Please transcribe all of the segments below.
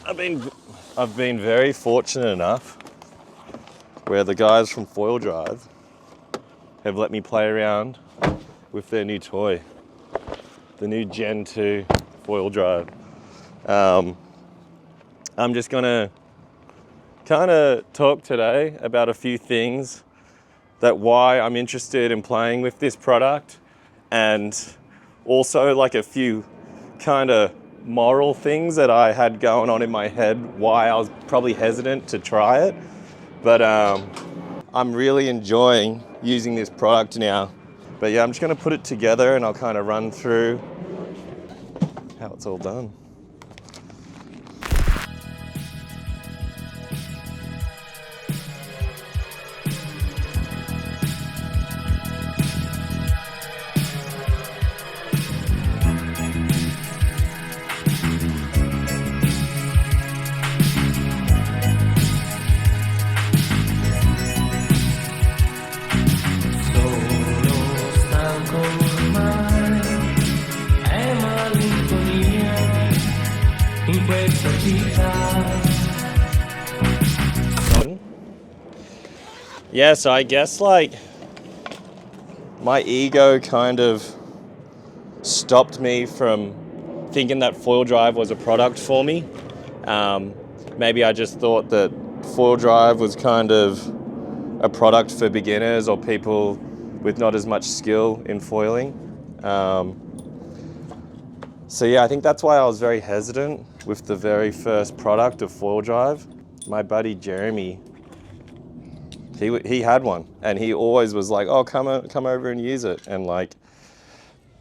I've been very fortunate enough where the guys from Foildrive have let me play around with their new toy, the new Gen 2 Foildrive. I'm just gonna kind of talk today about a few things that why I'm interested in playing with this product, and also like a few kind of moral things that I had going on in my head why I was probably hesitant to try it. But I'm really enjoying using this product now. But yeah, I'm just gonna put it together and I'll kind of run through how it's all done. Yeah, so I guess like my ego kind of stopped me from thinking that Foildrive was a product for me. Maybe I just thought that Foildrive was kind of a product for beginners or people with not as much skill in foiling. So yeah, I think that's why I was very hesitant with the very first product of Foildrive. My buddy Jeremy, he had one and he always was like, oh, come over and use it. And like,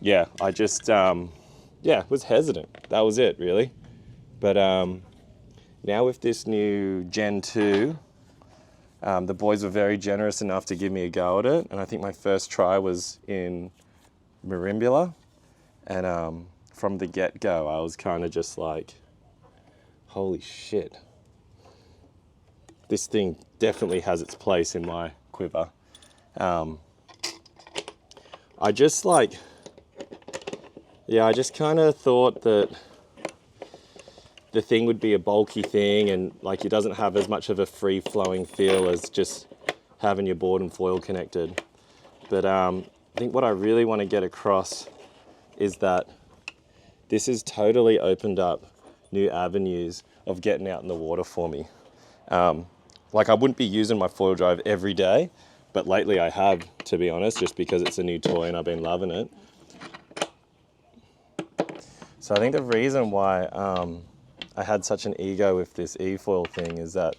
yeah, I just, was hesitant. That was it really. But now with this new Gen 2, the boys were very generous enough to give me a go at it. And I think my first try was in Merimbula. And from the get-go, I was kind of just like, holy shit. This thing definitely has its place in my quiver. I just kind of thought that the thing would be a bulky thing and like it doesn't have as much of a free-flowing feel as just having your board and foil connected. But I think what I really want to get across is that this has totally opened up new avenues of getting out in the water for me. Like I wouldn't be using my Foildrive every day, but lately I have, to be honest, just because it's a new toy and I've been loving it. So I think the reason why I had such an ego with this e-foil thing is that,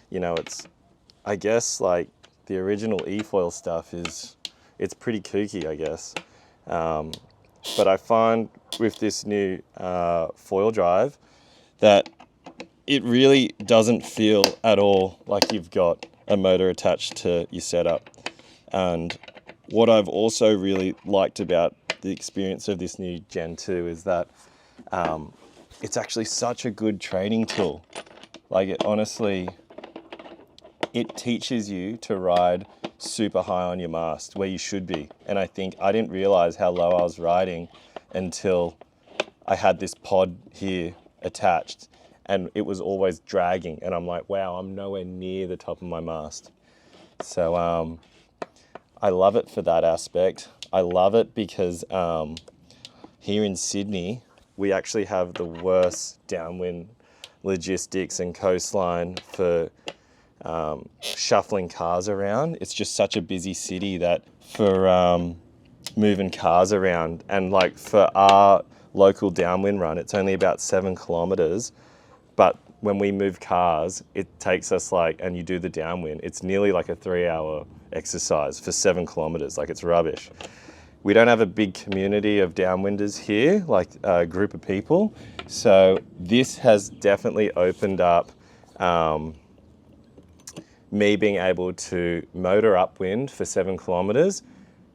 you know, I guess like the original e-foil stuff it's pretty kooky, I guess. But I find with this new Foildrive that it really doesn't feel at all like you've got a motor attached to your setup. And what I've also really liked about the experience of this new Gen 2 is that it's actually such a good training tool. Like it teaches you to ride super high on your mast where you should be. And I think I didn't realize how low I was riding until I had this pod here attached and it was always dragging. And I'm like, wow, I'm nowhere near the top of my mast. So I love it for that aspect. I love it because here in Sydney, we actually have the worst downwind logistics and coastline for shuffling cars around. It's just such a busy city that for moving cars around, and like for our local downwind run, it's only about 7 kilometers. But when we move cars, it takes us and you do the downwind, it's nearly like a 3-hour exercise for 7 kilometers. Like it's rubbish. We don't have a big community of downwinders here, like a group of people. So this has definitely opened up me being able to motor upwind for 7 kilometers,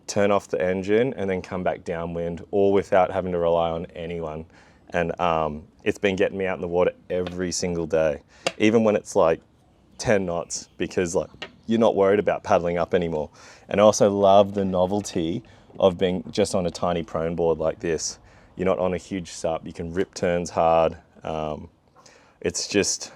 turn off the engine and then come back downwind, all without having to rely on anyone. And it's been getting me out in the water every single day, even when it's like 10 knots, because like you're not worried about paddling up anymore. And I also love the novelty of being just on a tiny prone board like this. You're not on a huge sup, you can rip turns hard. it's just,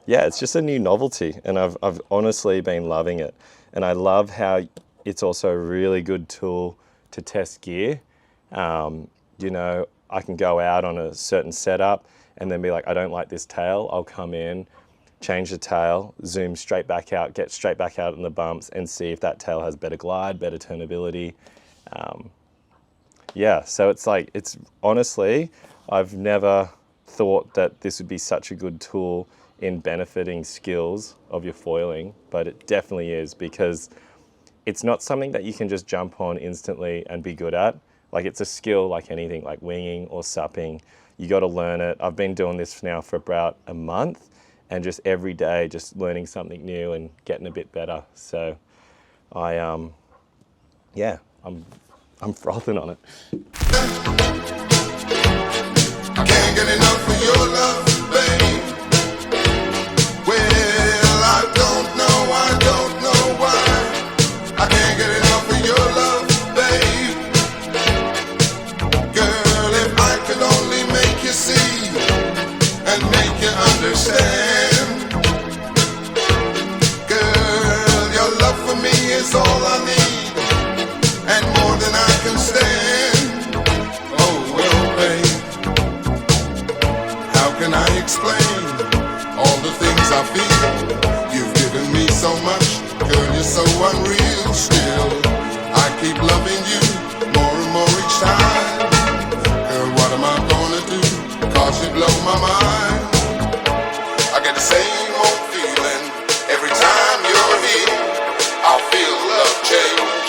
yeah, it's just a new novelty, and I've honestly been loving it. And I love how it's also a really good tool to test gear. You know, I can go out on a certain setup and then be like, I don't like this tail. I'll come in, change the tail, zoom straight back out, get straight back out in the bumps and see if that tail has better glide, better turnability. Yeah, so it's like, it's honestly, I've never thought that this would be such a good tool in benefiting skills of your foiling, but it definitely is, because it's not something that you can just jump on instantly and be good at. Like, it's a skill like anything, like winging or supping. You got to learn it. I've been doing this now for about a month, and just every day just learning something new and getting a bit better. So yeah, I'm frothing on it. I can't get enough of your love, babe. Well, I don't know why. I can't get enough of your love, babe. Girl, if I could only make you see and make you understand. Girl, your love for me is all I need, and more than I can stand. Oh, well, babe, how can I explain all the things I feel? You've given me so much, girl, you're so unreal. Still, I keep loving you more and more each time. Girl, what am I gonna do? 'Cause you blow my mind. I get the same old feeling every time you're here. I feel love change,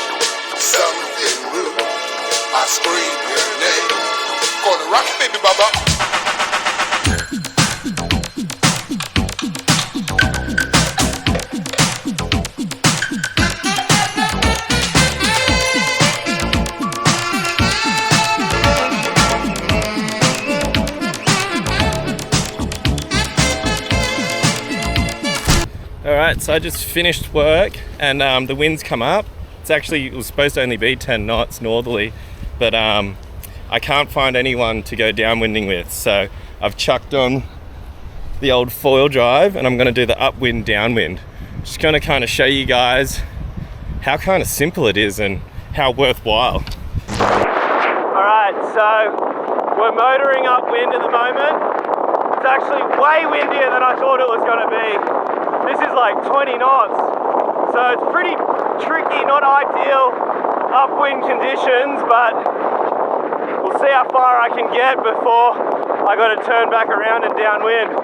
something rude. I scream your name. Call it rock, baby, baba. Alright, so I just finished work and the wind's come up. It was supposed to only be 10 knots northerly, but I can't find anyone to go downwinding with, so I've chucked on the old Foildrive and I'm going to do the upwind downwind. Just going to kind of show you guys how kind of simple it is and how worthwhile. Alright, so we're motoring upwind at the moment. It's actually way windier than I thought it was going to be. This is like 20 knots, so it's pretty tricky, not ideal upwind conditions, but we'll see how far I can get before I got to turn back around and downwind.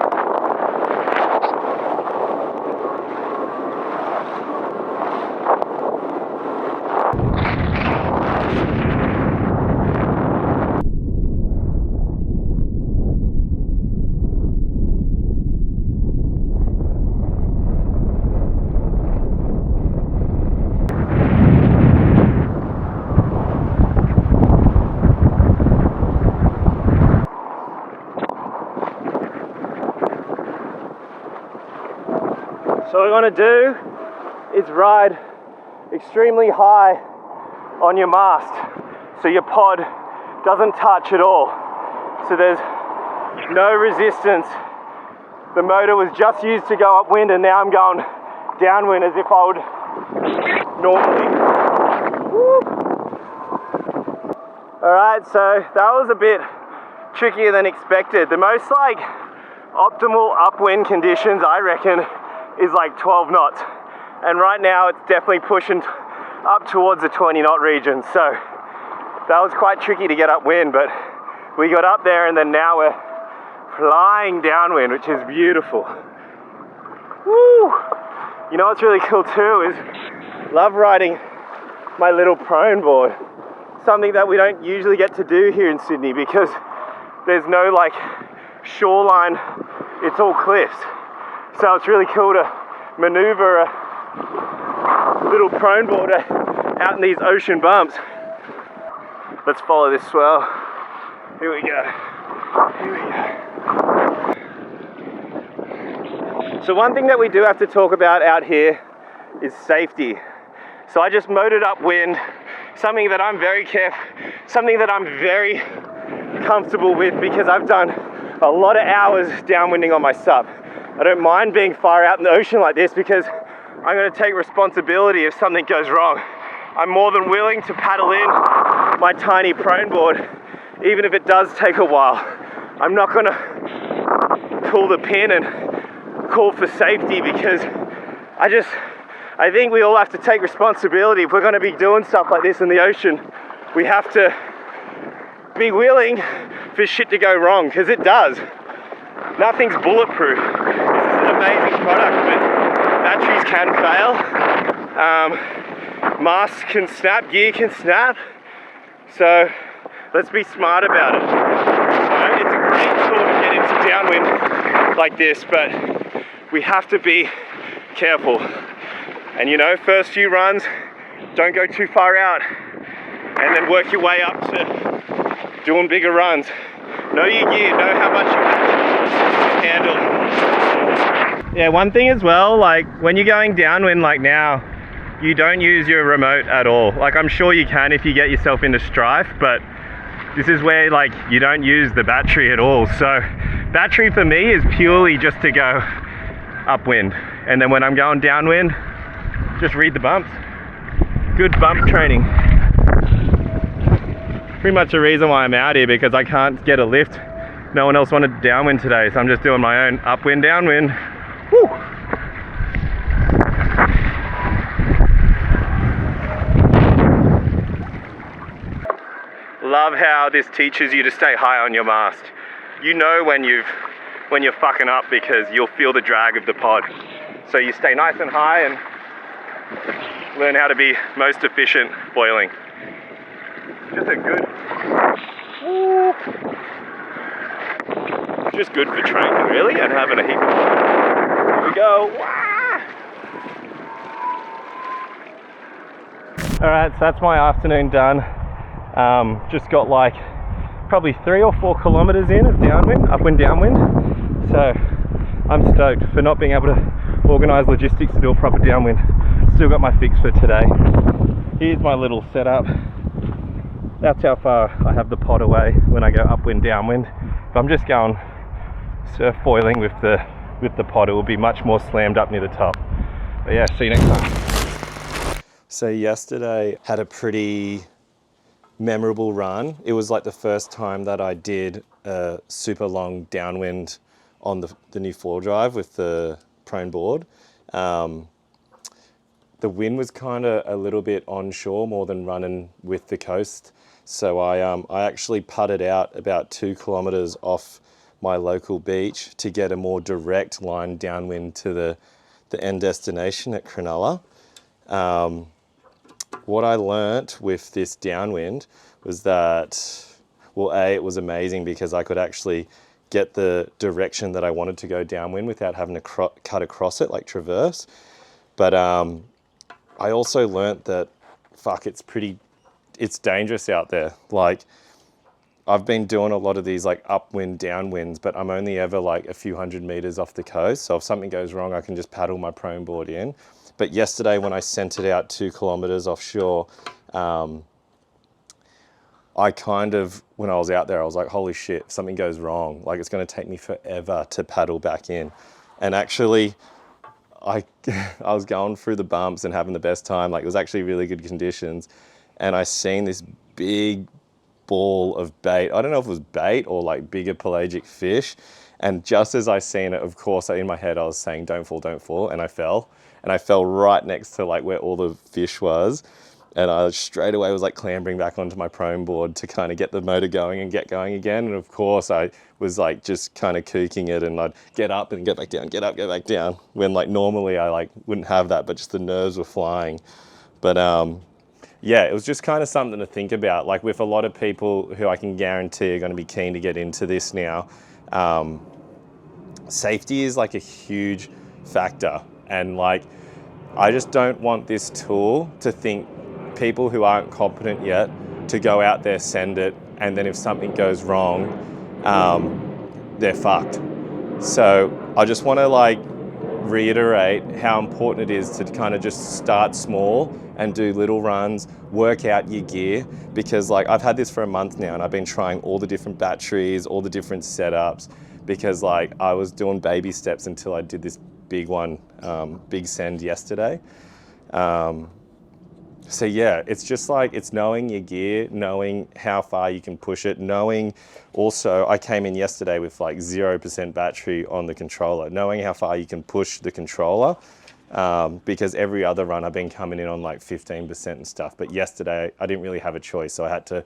So what I want to do is ride extremely high on your mast so your pod doesn't touch at all. So there's no resistance. The motor was just used to go upwind and now I'm going downwind as if I would normally. Alright, so that was a bit trickier than expected. The most like optimal upwind conditions, I reckon, is like 12 knots, and right now it's definitely pushing up towards the 20 knot region, so that was quite tricky to get upwind, but we got up there and then now we're flying downwind, which is beautiful. Woo! You know what's really cool too is love riding my little prone board, something that we don't usually get to do here in Sydney because there's no like shoreline, it's all cliffs. So it's really cool to maneuver a little prone boarder out in these ocean bumps. Let's follow this swell. Here we go. Here we go. So one thing that we do have to talk about out here is safety. So I just motored upwind, something that I'm very comfortable with because I've done a lot of hours downwinding on my sup. I don't mind being far out in the ocean like this because I'm going to take responsibility if something goes wrong. I'm more than willing to paddle in my tiny prone board, even if it does take a while. I'm not going to pull the pin and call for safety because I think we all have to take responsibility. If we're going to be doing stuff like this in the ocean, we have to be willing for shit to go wrong, because it does. Nothing's bulletproof. This is an amazing product, but batteries can fail. Masks can snap, gear can snap. So let's be smart about it. So it's a great tool to get into downwind like this, but we have to be careful. And you know, first few runs, don't go too far out, and then work your way up to doing bigger runs. Know your gear, know how much you can handle. Yeah, one thing as well, like when you're going downwind like now, you don't use your remote at all. Like I'm sure you can if you get yourself into strife, but this is where like you don't use the battery at all. So battery for me is purely just to go upwind. And then when I'm going downwind, just read the bumps. Good bump training. Pretty much the reason why I'm out here, because I can't get a lift. No one else wanted downwind today, so I'm just doing my own upwind, downwind. Woo! Love how this teaches you to stay high on your mast. You know when you're fucking up because you'll feel the drag of the pod. So you stay nice and high and learn how to be most efficient foiling. Just a good, just good for training really, and having a heap of fun. Here we go. All right, so that's my afternoon done. Just got like probably 3 or 4 kilometers in of downwind, upwind, downwind. So I'm stoked for not being able to organize logistics to do a proper downwind. Still got my fix for today. Here's my little setup. That's how far I have the pod away when I go upwind, downwind. If I'm just going surf foiling with the pod, it will be much more slammed up near the top. But yeah, see you next time. So yesterday had a pretty memorable run. It was like the first time that I did a super long downwind on the new Foildrive with the prone board. The wind was kind of a little bit onshore more than running with the coast. So I actually putted out about 2 kilometers off my local beach to get a more direct line downwind to the end destination at Cronulla. What I learnt with this downwind was that, well, A, it was amazing because I could actually get the direction that I wanted to go downwind without having to cut across it, like traverse. But I also learnt that, fuck, it's dangerous out there. Like, I've been doing a lot of these like upwind, downwinds, but I'm only ever like a few hundred meters off the coast. So if something goes wrong, I can just paddle my prone board in. But yesterday when I sent it out 2 kilometers offshore, I kind of, when I was out there, I was like, holy shit, if something goes wrong, like it's going to take me forever to paddle back in. And actually, I was going through the bumps and having the best time. Like it was actually really good conditions. And I seen this big ball of bait. I don't know if it was bait or like bigger pelagic fish. And just as I seen it, of course, in my head, I was saying, don't fall, don't fall. And I fell. And I fell right next to like where all the fish was. And I straight away was like clambering back onto my prone board to kind of get the motor going and get going again. And of course I was like just kind of kooking it, and I'd get up and get back down, get up, get back down. When like normally I like wouldn't have that, but just the nerves were flying. But yeah, it was just kind of something to think about. Like with a lot of people who I can guarantee are going to be keen to get into this now, safety is like a huge factor. And like, I just don't want this tool to think people who aren't competent yet to go out there, send it, and then if something goes wrong, they're fucked. So I just want to like reiterate how important it is to kind of just start small and do little runs, work out your gear, because like I've had this for a month now and I've been trying all the different batteries, all the different setups, because like I was doing baby steps until I did this big one, big send yesterday. So yeah, it's just like, it's knowing your gear, knowing how far you can push it, knowing also, I came in yesterday with like 0% battery on the controller, knowing how far you can push the controller, because every other run I've been coming in on like 15% and stuff, but yesterday I didn't really have a choice, so I had to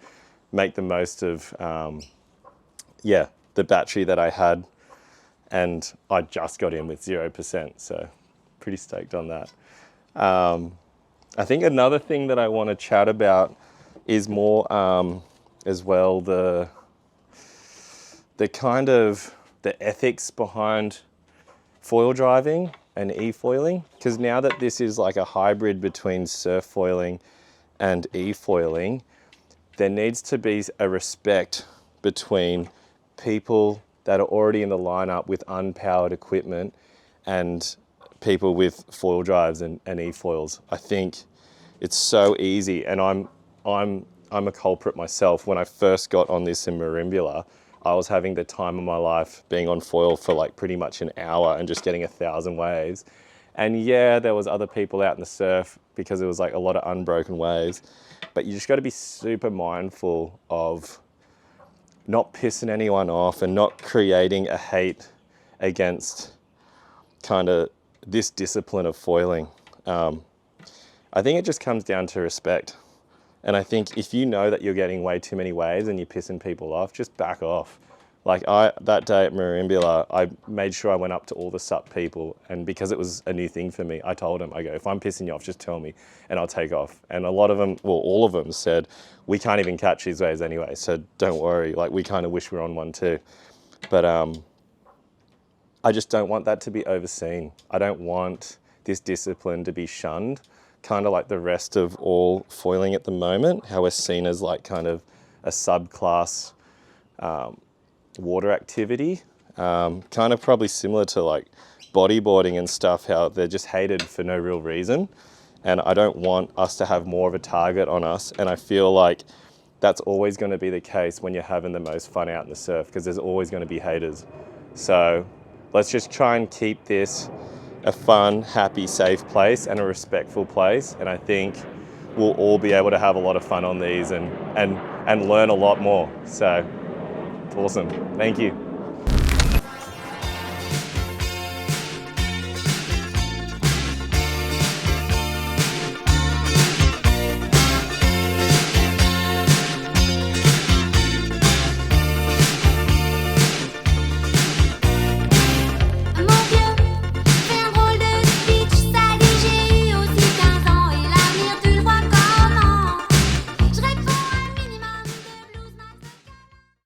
make the most of, the battery that I had, and I just got in with 0%, so pretty stoked on that. I think another thing that I want to chat about is more as well the kind of the ethics behind foil driving and e-foiling, because now that this is like a hybrid between surf foiling and e-foiling, there needs to be a respect between people that are already in the lineup with unpowered equipment and people with foil drives and e-foils. I think it's so easy, and I'm a culprit myself. When I first got on this in Merimbula, I was having the time of my life being on foil for like pretty much an hour and just getting 1,000 waves. And yeah, there was other people out in the surf because it was like a lot of unbroken waves, but you just got to be super mindful of not pissing anyone off and not creating a hate against kind of this discipline of foiling. I think it just comes down to respect. And I think if you know that you're getting way too many waves and you're pissing people off, just back off. Like that day at Merimbula, I made sure I went up to all the SUP people, and because it was a new thing for me, I told them, I go, if I'm pissing you off, just tell me and I'll take off. And a lot of them, well, all of them said, we can't even catch these waves anyway, so don't worry. Like, we kind of wish we were on one too. But I just don't want that to be overseen. I don't want this discipline to be shunned, kind of like the rest of all foiling at the moment, how we're seen as like kind of a subclass water activity, kind of probably similar to like bodyboarding and stuff, how they're just hated for no real reason. And I don't want us to have more of a target on us. And I feel like that's always going to be the case when you're having the most fun out in the surf, because there's always going to be haters. So let's just try and keep this a fun, happy, safe place and a respectful place. And I think we'll all be able to have a lot of fun on these and learn a lot more. So awesome. Thank you.